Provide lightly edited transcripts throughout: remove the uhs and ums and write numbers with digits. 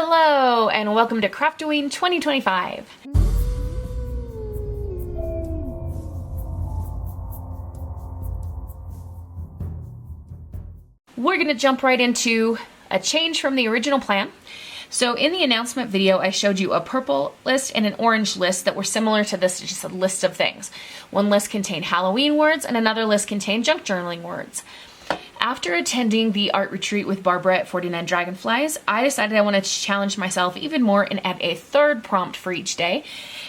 Hello and welcome to Craftoween 2025. We're going to jump right into a change from the original plan. So in the announcement video, I showed you a purple list and an orange list that were similar to this, just a list of things. One list contained Halloween words and another list contained junk journaling words. After attending the art retreat with Barbara at 49 Dragonflies, I decided I wanted to challenge myself even more and add a third prompt for each day.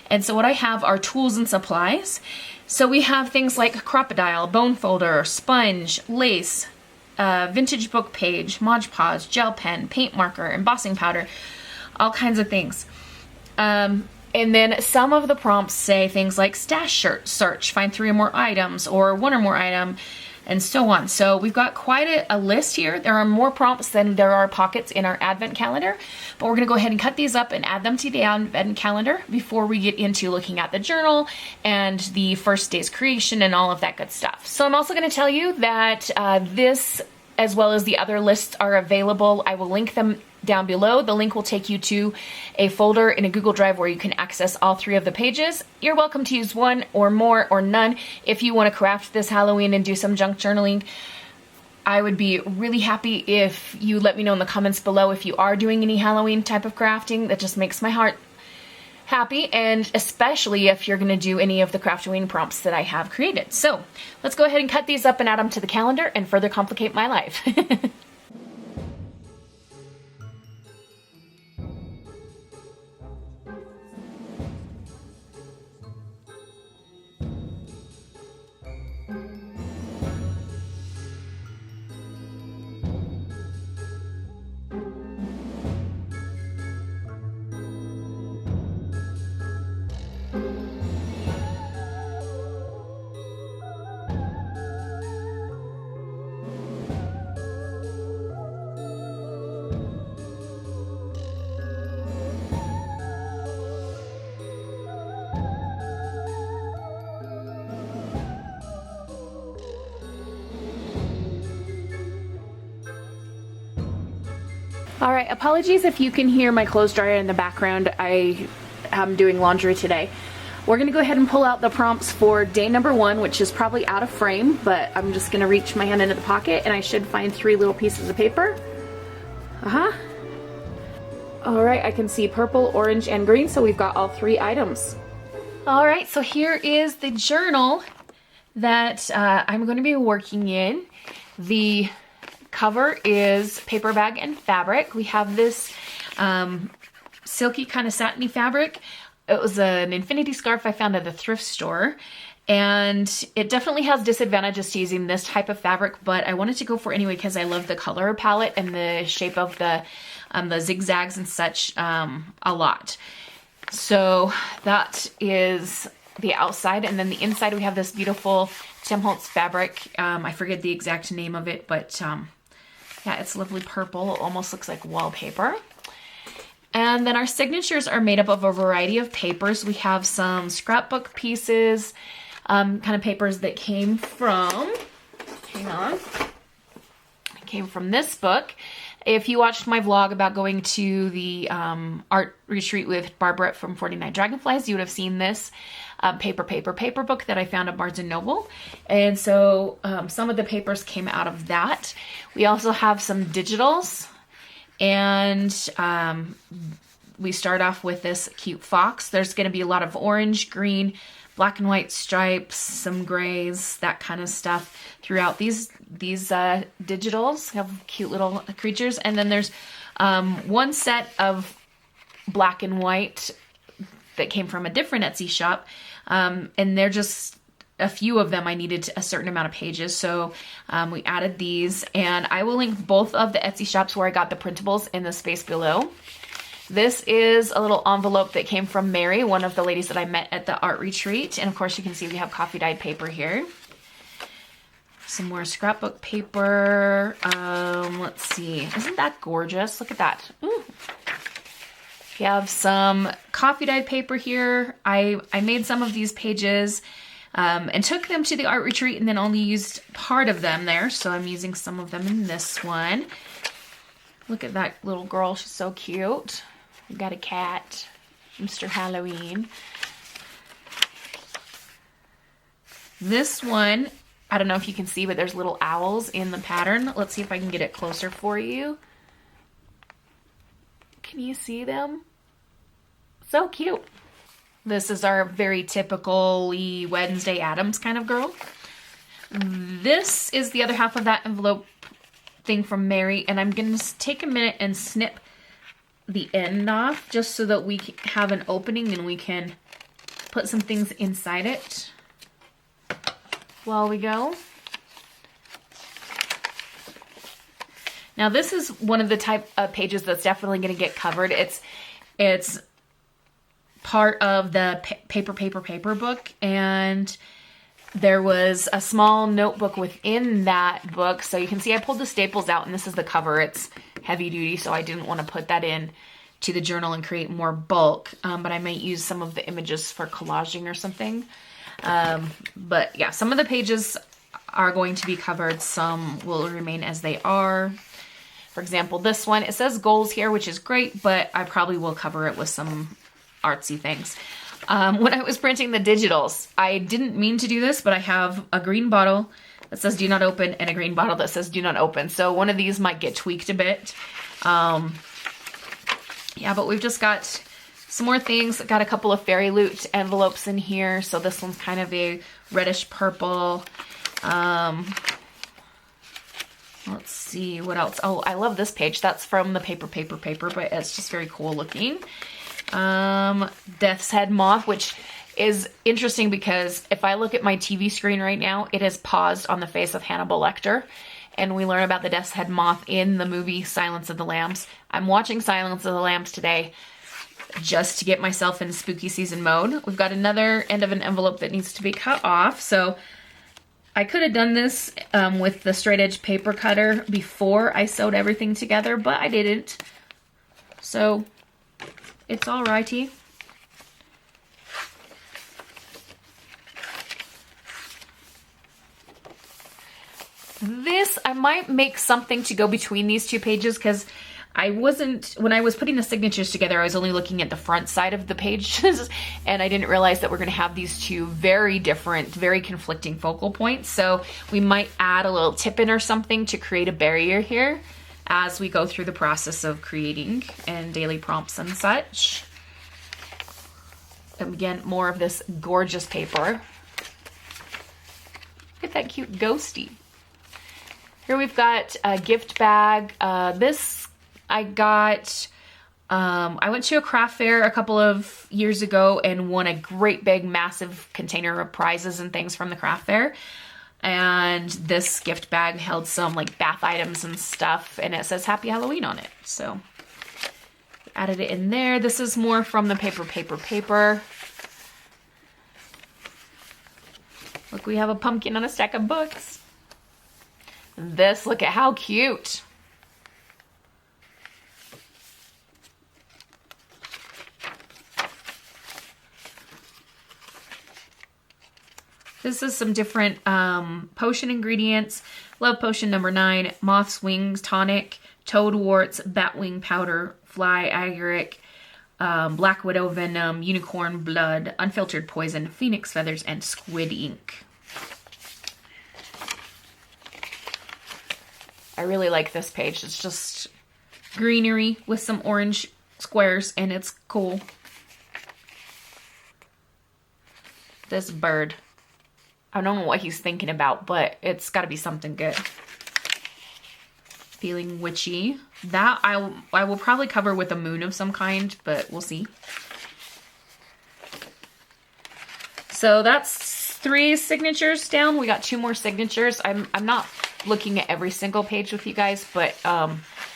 And so what I have are tools and supplies. So we have things like crocodile, bone folder, sponge, lace, vintage book page, Mod Podge, gel pen, paint marker, embossing powder, all kinds of things. And then some of the prompts say things like stash shirt search, find 3 or more items, or 1 or more item, and so on. So we've got quite a list here. There are more prompts than there are pockets in our advent calendar, but we're gonna go ahead and cut these up and add them to the advent calendar before we get into looking at the journal and the first day's creation and all of that good stuff. So I'm also gonna tell you that this, as well as the other lists, are available. I will link them down below. The link will take you to a folder in a Google Drive where you can access all 3 of the pages. You're welcome to use 1 or more or none. If you want to craft this Halloween and do some junk journaling, I would be really happy if you let me know in the comments below if you are doing any Halloween type of crafting. That just makes my heart happy, and especially if you're going to do any of the Craftoween prompts that I have created. So let's go ahead and cut these up and add them to the calendar and further complicate my life. All right, apologies if you can hear my clothes dryer in the background. I am doing laundry today. We're gonna go ahead and pull out the prompts for day number 1, which is probably out of frame, but I'm just gonna reach my hand into the pocket and I should find 3 little pieces of paper. All right, I can see purple, orange, and green, so we've got all 3 items. All right, so here is the journal that I'm gonna be working in. The cover is paper bag and fabric. We have this silky kind of satiny fabric. It was an infinity scarf I found at the thrift store, and it definitely has disadvantages to using this type of fabric, but I wanted to go for it anyway because I love the color palette and the shape of the zigzags and such a lot. So that is the outside, and then the inside we have this beautiful Tim Holtz fabric. I forget the exact name of it, but yeah, it's lovely purple. It almost looks like wallpaper. And then our signatures are made up of a variety of papers. We have some scrapbook pieces, kind of papers that came from, came from this book. If you watched my vlog about going to the art retreat with Barbara from 49 Dragonflies, you would have seen this paper book that I found at Barnes & Noble. And so some of the papers came out of that. We also have some digitals, and we start off with this cute fox. There's going to be a lot of orange, green, black and white stripes, some grays, that kind of stuff throughout these digitals. Have cute little creatures. And then there's one set of black and white that came from a different Etsy shop, and they're just a few of them. I needed a certain amount of pages, so we added these, and I will link both of the Etsy shops where I got the printables in the space below. This is a little envelope that came from Mary, one of the ladies that I met at the art retreat, and of course you can see we have coffee dyed paper here. Some more scrapbook paper. Let's see, isn't that gorgeous? Look at that. Ooh. We have some coffee dyed paper here. I made some of these pages and took them to the art retreat and then only used part of them there. So I'm using some of them in this one. Look at that little girl. She's so cute. We got a cat, Mr. Halloween. This one, I don't know if you can see, but there's little owls in the pattern. Let's see if I can get it closer for you. Can you see them? So cute. This is our very typical Wednesday Addams kind of girl. This is the other half of that envelope thing from Mary, and I'm going to take a minute and snip the end off just so that we have an opening and we can put some things inside it while we go. Now this is one of the type of pages that's definitely going to get covered. It's part of the paper book, and there was a small notebook within that book. So you can see I pulled the staples out, and this is the cover. It's heavy duty, so I didn't want to put that in to the journal and create more bulk, but I might use some of the images for collaging or something. But yeah, some of the pages are going to be covered. Some will remain as they are. For example, this one, it says goals here, which is great, but I probably will cover it with some artsy things. When I was printing the digitals, I didn't mean to do this, but I have a green bottle that says do not open and a green bottle that says do not open. So one of these might get tweaked a bit. Yeah, but we've just got some more things. Got a couple of Fairy Loot envelopes in here. So this one's kind of a reddish purple. Let's see what else. Oh, I love this page. That's from the paper, but it's just very cool looking. Death's Head Moth, which is interesting because if I look at my TV screen right now, it is paused on the face of Hannibal Lecter. And we learn about the Death's Head Moth in the movie Silence of the Lambs. I'm watching Silence of the Lambs today just to get myself in spooky season mode. We've got another end of an envelope that needs to be cut off. So I could have done this with the straight edge paper cutter before I sewed everything together, but I didn't. So it's alrighty. This, I might make something to go between these two pages because when I was putting the signatures together, I was only looking at the front side of the pages and I didn't realize that we're going to have these two very different, very conflicting focal points. So we might add a little tip in or something to create a barrier here as we go through the process of creating and daily prompts and such. And again, more of this gorgeous paper. Look at that cute ghosty. Here we've got a gift bag. This I got, I went to a craft fair a couple of years ago and won a great big massive container of prizes and things from the craft fair. And this gift bag held some like bath items and stuff, and it says Happy Halloween on it. So added it in there. This is more from the paper. Look, we have a pumpkin on a stack of books. This, look at how cute. This is some different potion ingredients. Love Potion number 9, Moth's Wings Tonic, Toad Warts, Batwing Powder, Fly Agaric, Black Widow Venom, Unicorn Blood, Unfiltered Poison, Phoenix Feathers, and Squid Ink. I really like this page. It's just greenery with some orange squares, and it's cool. This bird. I don't know what he's thinking about, but it's got to be something good. Feeling witchy. That I will probably cover with a moon of some kind, but we'll see. So that's 3 signatures down. We got 2 more signatures. I'm not looking at every single page with you guys, but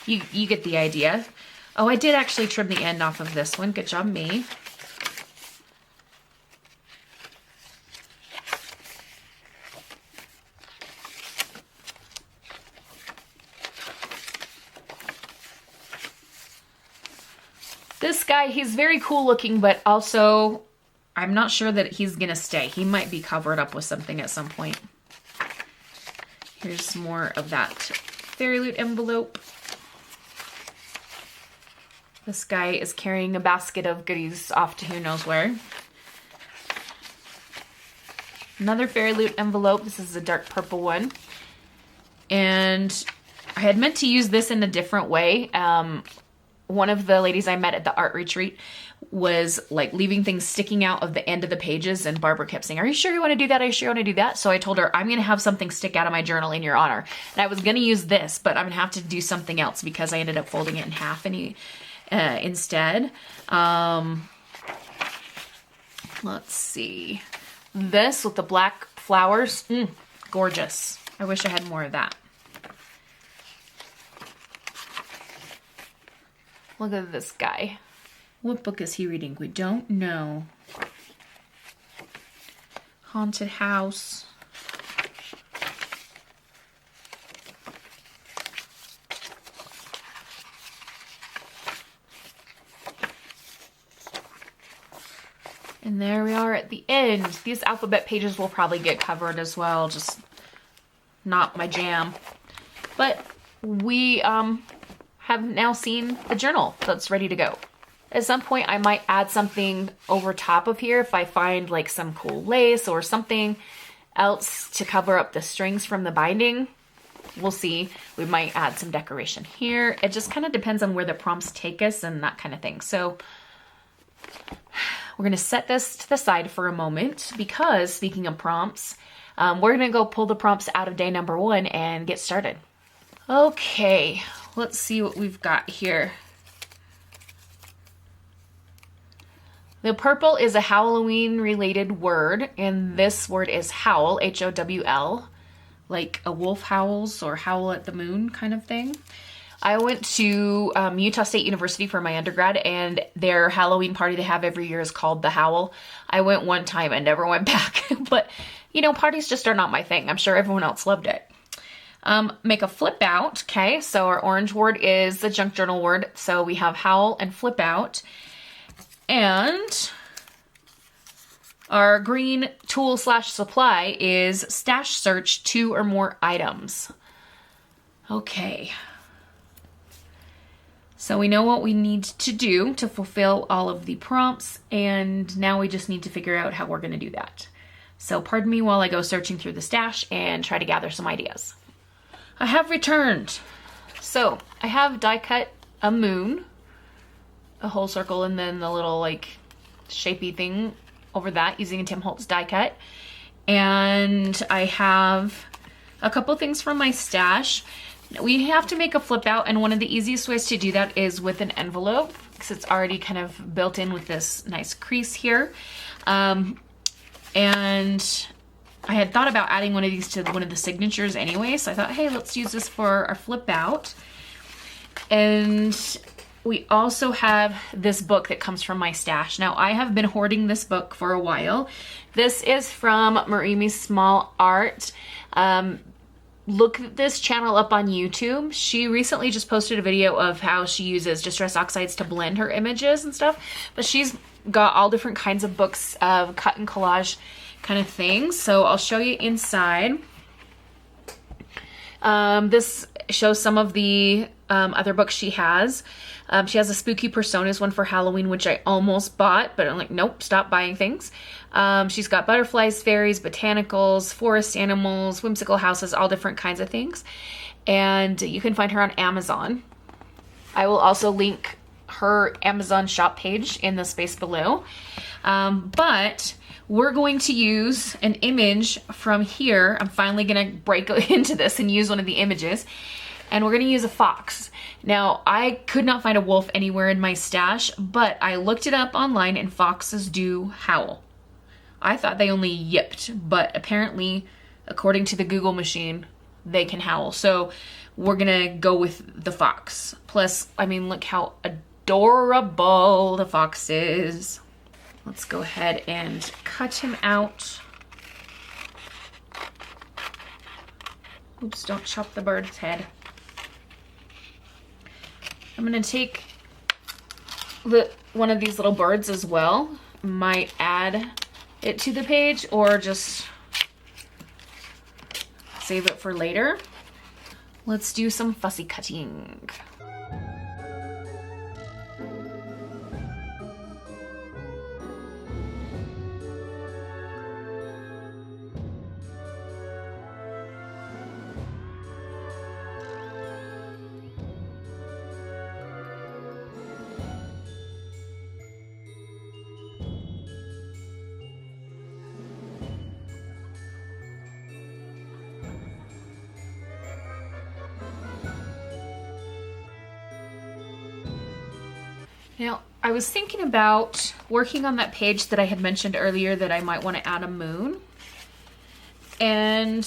you get the idea. Oh, I did actually trim the end off of this one. Good job, me. This guy, he's very cool looking, but also I'm not sure that he's gonna stay. He might be covered up with something at some point. Here's more of that Fairy Loot envelope. This guy is carrying a basket of goodies off to who knows where. Another Fairy Loot envelope. This is a dark purple one. And I had meant to use this in a different way. One of the ladies I met at the art retreat was like leaving things sticking out of the end of the pages, and Barbara kept saying, "Are you sure you want to do that? Are you sure you want to do that?" So I told her, I'm going to have something stick out of my journal in your honor. And I was going to use this, but I'm going to have to do something else because I ended up folding it in half instead. Let's see. This with the black flowers, gorgeous. I wish I had more of that. Look at this guy. What book is he reading? We don't know. Haunted House. And there we are at the end. These alphabet pages will probably get covered as well, just not my jam. But we have now seen the journal that's ready to go. At some point I might add something over top of here if I find like some cool lace or something else to cover up the strings from the binding. We'll see. We might add some decoration here. It just kind of depends on where the prompts take us and that kind of thing. So we're going to set this to the side for a moment because, speaking of prompts, we're going to go pull the prompts out of day number 1 and get started. Okay, let's see what we've got here. The purple is a Halloween related word, and this word is howl, H-O-W-L, like a wolf howls or howl at the moon kind of thing. I went to Utah State University for my undergrad, and their Halloween party they have every year is called the Howl. I went one time and never went back, but you know, parties just are not my thing. I'm sure everyone else loved it. Make a flip out. Okay, so our orange word is the junk journal word. So we have howl and flip out. And our green tool / supply is stash search 2 or more items. Okay. So we know what we need to do to fulfill all of the prompts, and now we just need to figure out how we're going to do that. So pardon me while I go searching through the stash and try to gather some ideas. I have returned. So I have die cut a moon, a whole circle, and then the little like shapey thing over that using a Tim Holtz die cut. And I have a couple things from my stash. We have to make a flip out, and one of the easiest ways to do that is with an envelope because it's already kind of built in with this nice crease here. And I had thought about adding one of these to one of the signatures anyway, so I thought, hey, let's use this for our flip out. And we also have this book that comes from my stash. Now, I have been hoarding this book for a while. This is from Maremi Small Art. Look this channel up on YouTube. She recently just posted a video of how she uses Distress Oxides to blend her images and stuff, but she's got all different kinds of books of cut and collage kind of things. So I'll show you inside. This shows some of the other books she has. She has a Spooky Personas one for Halloween, which I almost bought, but I'm like, nope, stop buying things. She's got butterflies, fairies, botanicals, forest animals, whimsical houses, all different kinds of things. And you can find her on Amazon. I will also link her Amazon shop page in the space below. But we're going to use an image from here. I'm finally going to break into this and use one of the images. And we're going to use a fox. Now, I could not find a wolf anywhere in my stash, but I looked it up online and foxes do howl. I thought they only yipped, but apparently, according to the Google machine, they can howl. So we're going to go with the fox. Plus, I mean, look how adorable the fox is. Let's go ahead and cut him out. Oops, don't chop the bird's head. I'm going to take one of these little birds as well. Might add it to the page or just save it for later. Let's do some fussy cutting. Now, I was thinking about working on that page that I had mentioned earlier that I might want to add a moon. And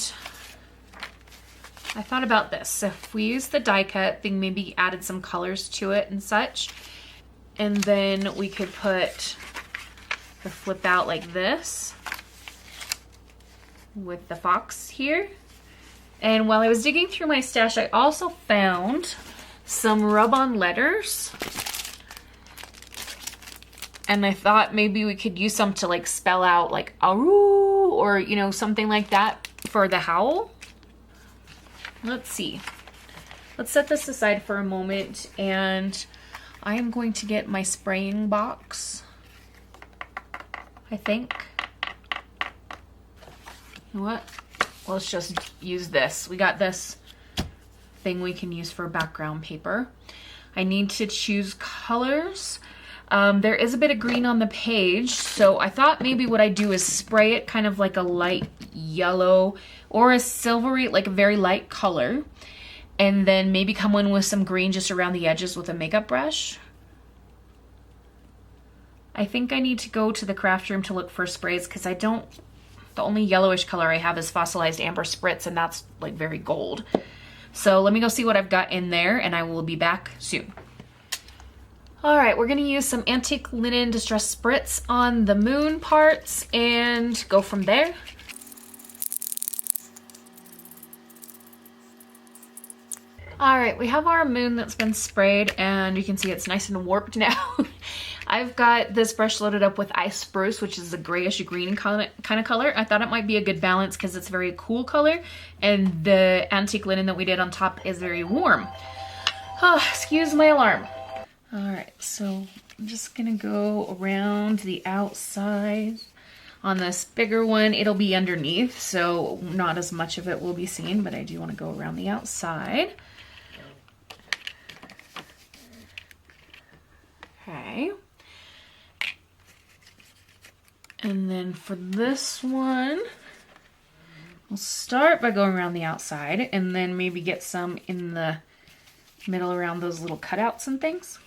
I thought about this. So if we use the die cut thing, maybe added some colors to it and such, and then we could put the flip out like this with the fox here. And while I was digging through my stash, I also found some rub-on letters. And I thought maybe we could use some to like spell out like "aru" or, you know, something like that for the howl. Let's see. Let's set this aside for a moment, and I am going to get my spraying box, I think. You know what? Let's just use this. We got this thing we can use for background paper. I need to choose colors. There is a bit of green on the page, so I thought maybe what I do is spray it kind of like a light yellow or a silvery, like a very light color, and then maybe come in with some green just around the edges with a makeup brush. I think I need to go to the craft room to look for sprays because the only yellowish color I have is fossilized amber spritz, and that's like very gold. So let me go see what I've got in there, and I will be back soon. All right, we're gonna use some antique linen distress spritz on the moon parts and go from there. All right, we have our moon that's been sprayed, and you can see it's nice and warped now. I've got this brush loaded up with ice spruce, which is a grayish green kind of color. I thought it might be a good balance because it's a very cool color, and the antique linen that we did on top is very warm. Oh, excuse my alarm. All right, so I'm just gonna go around the outside. On this bigger one, it'll be underneath, so not as much of it will be seen, but I do want to go around the outside. Okay. And then for this one, we'll start by going around the outside and then maybe get some in the middle around those little cutouts and things.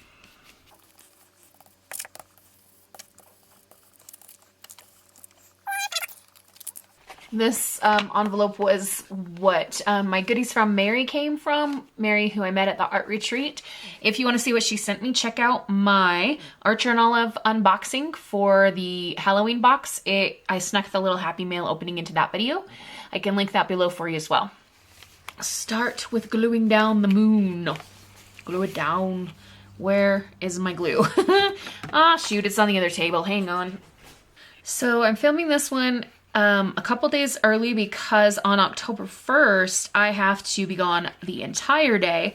This envelope was what my goodies from Mary came from. Mary, who I met at the art retreat. If you want to see what she sent me, check out my Archer and Olive unboxing for the Halloween box. I snuck the little Happy Mail opening into that video. I can link that below for you as well. Start with gluing down the moon. Glue it down. Where is my glue? Ah, shoot, it's on the other table. Hang on. So I'm filming this one a couple days early because on October 1st, I have to be gone the entire day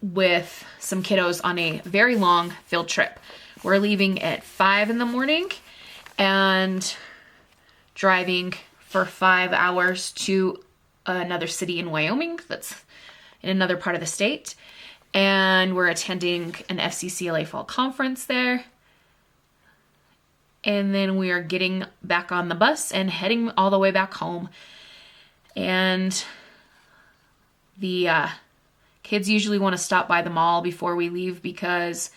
with some kiddos on a very long field trip. We're leaving at 5 in the morning and driving for 5 hours to another city in Wyoming that's in another part of the state. And we're attending an FCCLA fall conference there. And then we are getting back on the bus and heading all the way back home. And the kids usually want to stop by the mall before we leave because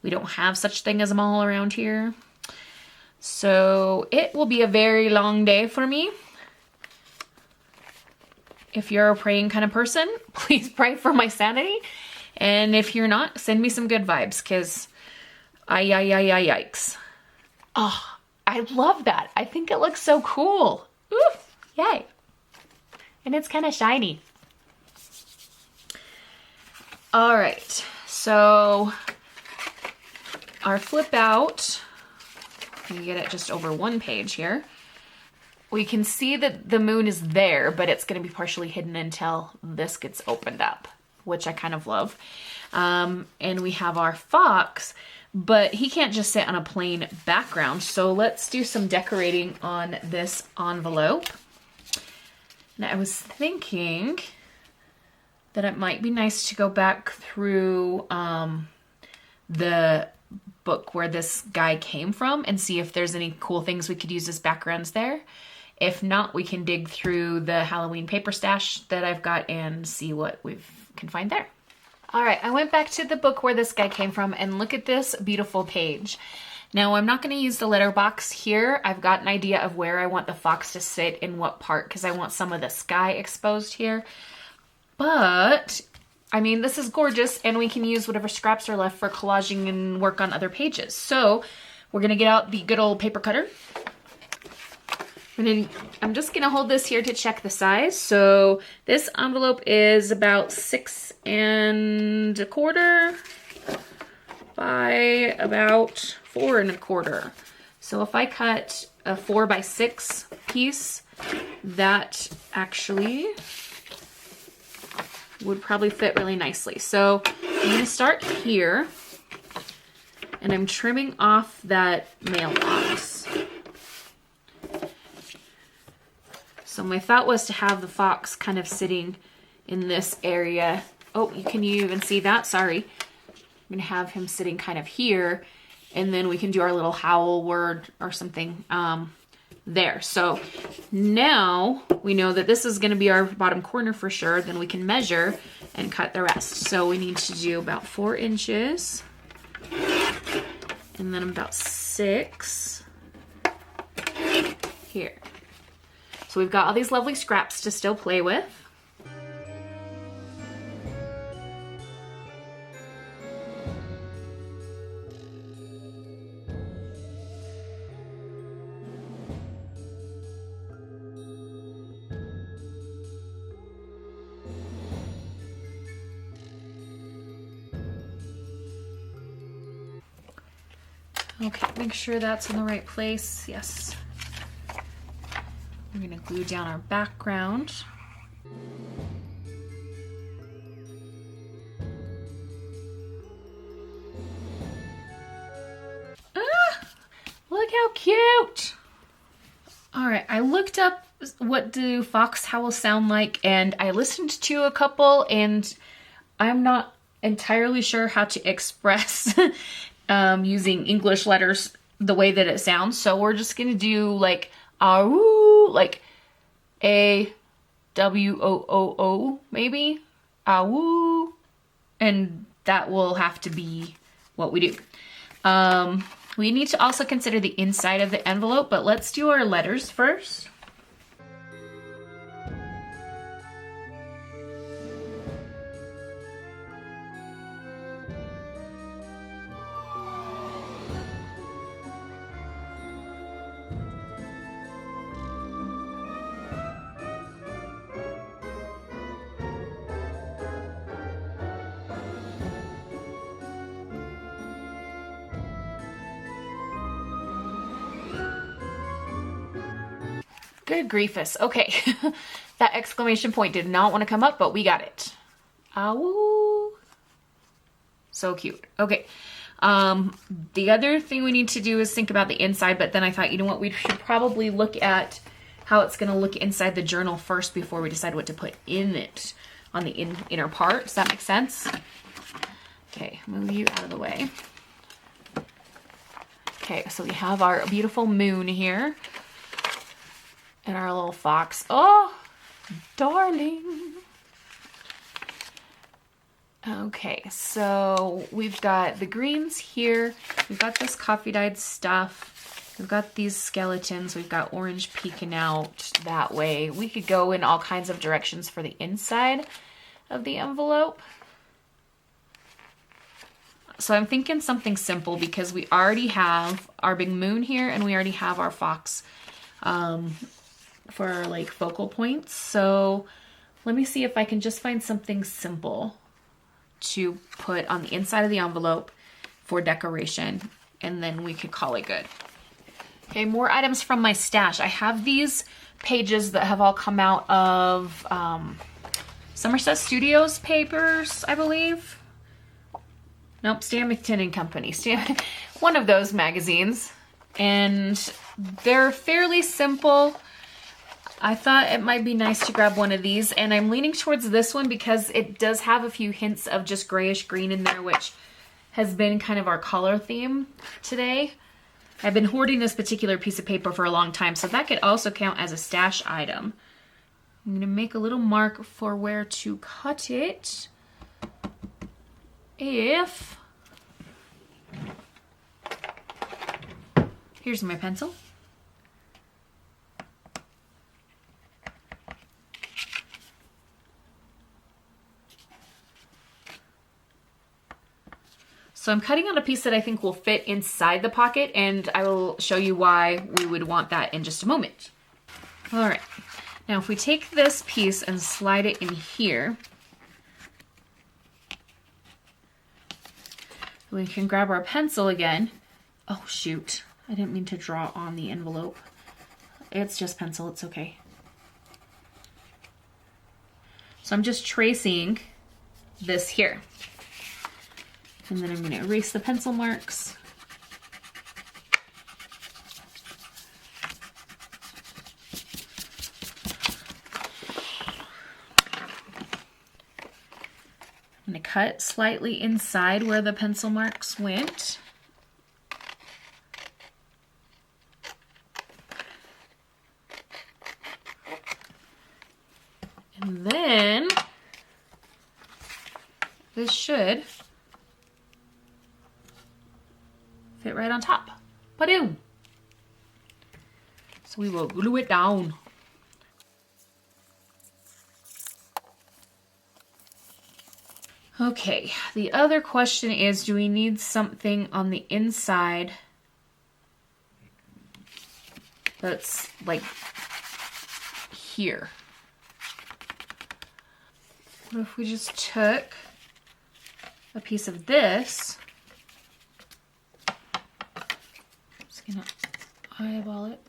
we don't have such thing as a mall around here. So it will be a very long day for me. If you're a praying kind of person, please pray for my sanity. And if you're not, send me some good vibes because yikes. Oh, I love that. I think it looks so cool. Ooh, yay. And it's kind of shiny. All right, so our flip out, you get it just over one page here. We can see that the moon is there, but it's going to be partially hidden until this gets opened up, which I kind of love. And we have our fox, but he can't just sit on a plain background. So let's do some decorating on this envelope. And I was thinking that it might be nice to go back through the book where this guy came from and see if there's any cool things we could use as backgrounds there. If not, we can dig through the Halloween paper stash that I've got and see what we can find there. All right, I went back to the book where this guy came from and look at this beautiful page. Now I'm not going to use the letterbox here. I've got an idea of where I want the fox to sit in what part because I want some of the sky exposed here. But, I mean, this is gorgeous and we can use whatever scraps are left for collaging and work on other pages. So we're going to get out the good old paper cutter. I'm just going to hold this here to check the size. So this envelope is about 6 1/4 by about 4 1/4. So if I cut a 4 by 6 piece, that actually would probably fit really nicely. So I'm going to start here and I'm trimming off that mailbox. So my thought was to have the fox kind of sitting in this area. Oh, can you even see that? Sorry. I'm going to have him sitting kind of here, and then we can do our little howl word or something there. So now we know that this is going to be our bottom corner for sure. Then we can measure and cut the rest. So we need to do about 4 inches, and then about 6 here. So we've got all these lovely scraps to still play with. Okay, make sure that's in the right place. Yes. We're going to glue down our background. Ah, look how cute. All right, I looked up what do fox howls sound like, and I listened to a couple, and I'm not entirely sure how to express using English letters the way that it sounds. So we're just going to do like "awoo," like A-W-O-O-O, maybe. "Awoo." And that will have to be what we do. We need to also consider the inside of the envelope, but let's do our letters first. Good griefus. Okay. That exclamation point did not want to come up, but we got it. Awoo. So cute. Okay. The other thing we need to do is think about the inside, but then I thought, you know what, we should probably look at how it's going to look inside the journal first before we decide what to put in it on the inner part. Does that make sense? Okay, move you out of the way. Okay, so we have our beautiful moon here. And our little fox. Oh, darling. Okay, so we've got the greens here. We've got this coffee dyed stuff. We've got these skeletons. We've got orange peeking out that way. We could go in all kinds of directions for the inside of the envelope. So I'm thinking something simple because we already have our big moon here and we already have our fox for like focal points. So let me see if I can just find something simple to put on the inside of the envelope for decoration, and then we could call it good. Okay, more items from my stash. I have these pages that have all come out of Somerset Studios papers, I believe. Nope, Stamington and Company. One of those magazines. And they're fairly simple. I thought it might be nice to grab one of these, and I'm leaning towards this one because it does have a few hints of just grayish green in there, which has been kind of our color theme today. I've been hoarding this particular piece of paper for a long time, so that could also count as a stash item. I'm going to make a little mark for where to cut it. if, here's my pencil. So I'm cutting out a piece that I think will fit inside the pocket, and I will show you why we would want that in just a moment. All right, now if we take this piece and slide it in here, we can grab our pencil again. Oh shoot, I didn't mean to draw on the envelope. It's just pencil, it's okay. So I'm just tracing this here. And then I'm going to erase the pencil marks. I'm going to cut slightly inside where the pencil marks went. And then this should fit right on top. Ba-doom! So we will glue it down. Okay, the other question is, do we need something on the inside that's like here? What if we just took a piece of this, just gonna eyeball it.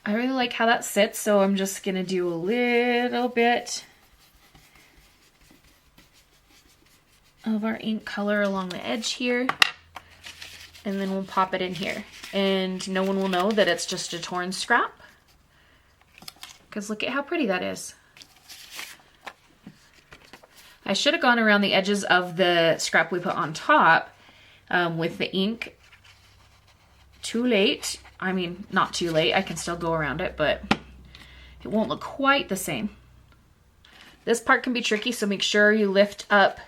I really like how that sits, so I'm just gonna do a little bit of our ink color along the edge here, and then we'll pop it in here. And no one will know that it's just a torn scrap, because look at how pretty that is. I should have gone around the edges of the scrap we put on top with the ink. Too late. I mean, not too late. I can still go around it, but it won't look quite the same. This part can be tricky, so make sure you lift up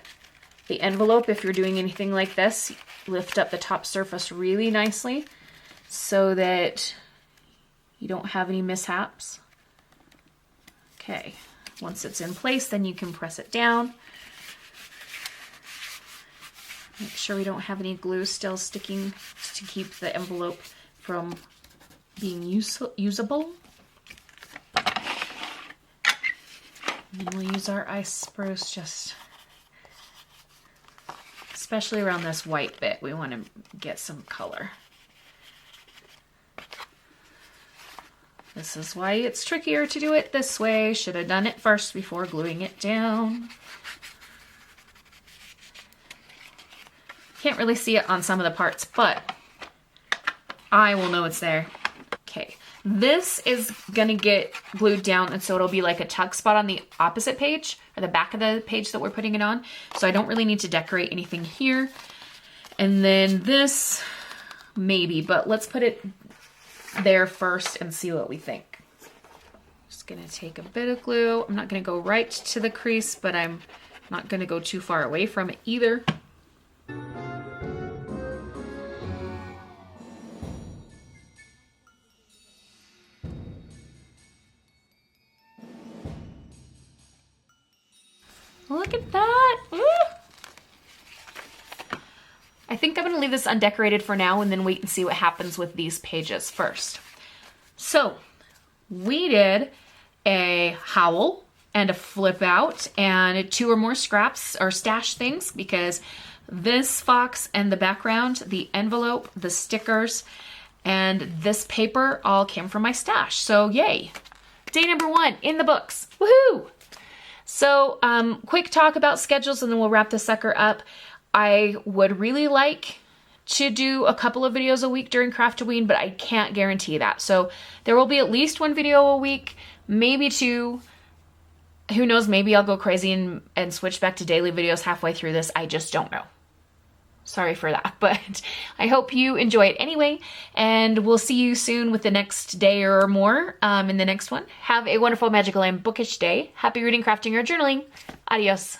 the envelope if you're doing anything like this. Lift up the top surface really nicely so that you don't have any mishaps. Okay, once it's in place, then you can press it down. Make sure we don't have any glue still sticking to keep the envelope from being usable. And then we'll use our ice spruce, just especially around this white bit. We want to get some color. This is why it's trickier to do it this way. Should have done it first before gluing it down. Can't really see it on some of the parts, but I will know it's there. Okay, this is gonna get glued down, and so it'll be like a tug spot on the opposite page, or the back of the page that we're putting it on. So I don't really need to decorate anything here. And then this, maybe, but let's put it there first and see what we think. Just gonna take a bit of glue. I'm not gonna go right to the crease, but I'm not gonna go too far away from it either. Look at that. Ooh. I think I'm going to leave this undecorated for now and then wait and see what happens with these pages first. So we did a howl and a flip out and 2 or more scraps or stash things, because this fox and the background, the envelope, the stickers, and this paper all came from my stash. So yay. Day number 1 in the books. Woohoo! So quick talk about schedules and then we'll wrap the sucker up. I would really like to do a couple of videos a week during Craftoween, but I can't guarantee that. So there will be at least 1 video a week, maybe 2. Who knows, maybe I'll go crazy and switch back to daily videos halfway through this. I just don't know. sorry for that, but I hope you enjoy it anyway, and we'll see you soon with the next day or more in the next one. Have a wonderful, magical, and bookish day. Happy reading, crafting, or journaling. Adios.